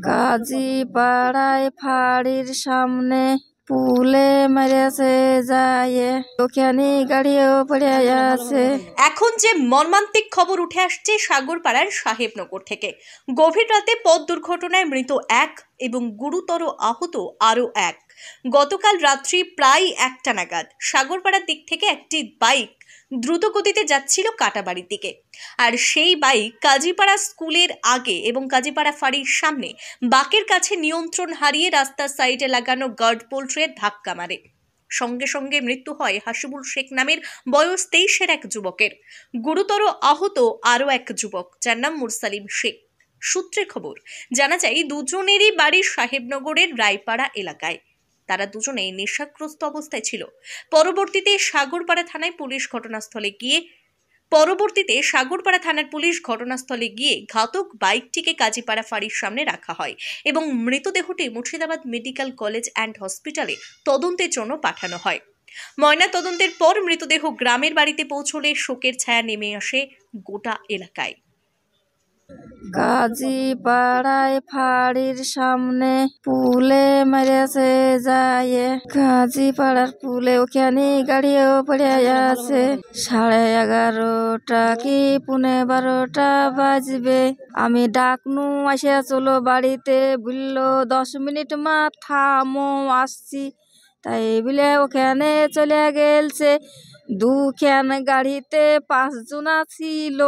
গাজীপাড়ায় ফাঁড়ির সামনে পুলে মেরেছে যায়, ওখানে গাড়িও পড়ে আছে। এখন যে মর্মান্তিক খবর উঠে আসছে সাগরপাড়ার সাহেবনগর থেকে। গভীর রাতে পথ দুর্ঘটনায় মৃত এক এবং গুরুতর আহত আরও এক। গতকাল রাত্রি প্রায় 1টা নাগাদ সাগরপাড়ার দিক থেকে একটি বাইক দ্রুত গতিতে যাচ্ছিল কাটাবাড়ির দিকে, আর সেই বাইক কাজীপাড়া স্কুলের আগে এবং কাজীপাড়া ফাঁড়ির সামনে বাঁকের কাছে নিয়ন্ত্রণ হারিয়ে রাস্তার সাইডে লাগানো গার্ড পোল্ট্রে ধাক্কা মারে। সঙ্গে সঙ্গে মৃত্যু হয় হাসিবুল শেখ নামের বয়স 23-এর এক যুবকের। গুরুতর আহত আরও এক যুবক, যার নাম মুরসালিম শেখ। সূত্রে খবর জানা যায় দুজনেরই বাড়ি সাহেবনগরের রায়পাড়া এলাকায়। তারা দুজনেই নেশাগ্রস্ত অবস্থায় ছিল। পরবর্তীতে সাগরপাড়া থানার পুলিশ ঘটনাস্থলে গিয়ে ঘাতক বাইকটিকে কাজীপাড়া ফাঁড়ির সামনে রাখা হয় এবং মৃতদেহটি মুর্শিদাবাদ মেডিকেল কলেজ অ্যান্ড হসপিটালে তদন্তের জন্য পাঠানো হয়। ময়না তদন্তের পর মৃতদেহ গ্রামের বাড়িতে পৌঁছলে শোকের ছায়া নেমে আসে গোটা এলাকায়। গাজীপাড়ায় ফাঁড়ির সামনে পুলে মেরেছে যায়, গাজীপাড়ার পুলে ওখানে গাড়িও পড়ে আছে। 11:30 কি 12:15 বাজবে। আমি ডাকনু আসে চলো বাড়িতে, বললো 10 মিনিট মা থামো আসছি। তাই বলে ওখানে চলে গেলছে। দুখান গাড়িতে 5 জনা ছিল।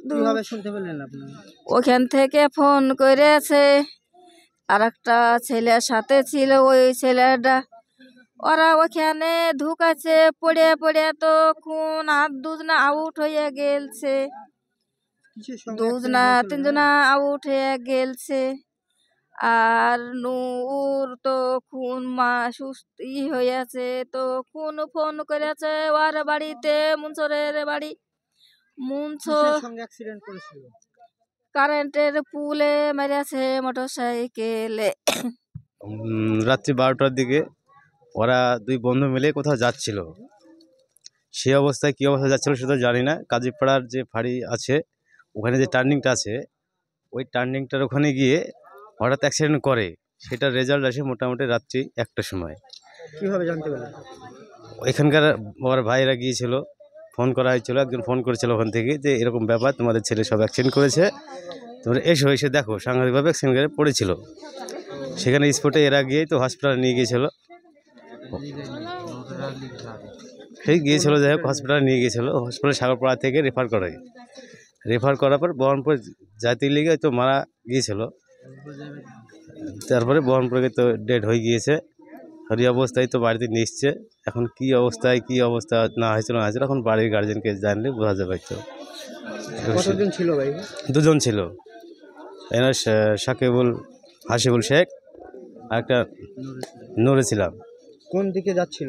কিভাবে শুনতে পেলেন আপনি? ওখান থেকে ফোন করেছে, আর একটা ছেলের সাথে ছিল, ওই ছেলেটা ওরা ওখানে ঢুকাছে। পড়ে পড়ে তো খুন আর 2 জনা আউট হয়ে গেলছে, 2 জনা 3 জনা আউট হয়ে গেলছে। আর নূর তো খুন সুস্থি হয়েছে, তো খুন ফোন করেছে ওর বাড়িতে, মুনসরের বাড়ি। মুনসর সঙ্গে অ্যাক্সিডেন্ট করেছিল, কারেন্টের পুলে মেরেছে মোটরসাইকেলে। রাত্রি 12টার দিকে ওরা 2 বন্ধু মিলে কোথাও যাচ্ছিল। সেই অবস্থায় কী অবস্থায় যাচ্ছিল সেটা জানি না। কাজীপাড়ার যে ফাঁড়ি আছে ওখানে যে টার্নিংটা আছে, ওই টার্নিংটার ওখানে গিয়ে হঠাৎ অ্যাক্সিডেন্ট করে। সেটার রেজাল্ট আসে মোটামুটি রাত্রি 1টার সময়। কীভাবে জানতে পারলেন? এখানকার আমার ভাইরা গিয়েছিল, ফোন করা হয়েছিল, একজন ফোন করেছিল ওখান থেকে যে এরকম ব্যাপার, তোমাদের ছেলে সব অ্যাক্সিডেন্ট করেছে, তোমরা এসে দেখো। সাংঘাতিকভাবে অ্যাক্সিডেন্ট করে পড়েছিল। সেখানে স্পটে এরা গিয়েই তো হসপিটালে নিয়ে গিয়েছিল। সেই গিয়েছিল, যাই হোক হসপিটালে নিয়ে গিয়েছিল। হসপিটালে সাগরপাড়া থেকে রেফার করার পর বহরমপুর জাতি লিগে তো মারা গিয়েছিল। তারপরে বহরমপুরে তো ডেড হয়ে গিয়েছে। এই অবস্থায় তো বাড়িতে নিয়ে এসছে। এখন কী অবস্থা না হয়েছিল এখন বাড়ির গার্জেনকে জানলে বোঝা যাবে। তো কতজন ছিল ভাই? 2 জন ছিল, এনার হাসিবুল শেখ আর একটা নূরে ছিলাম। কোন দিকে যাচ্ছিল?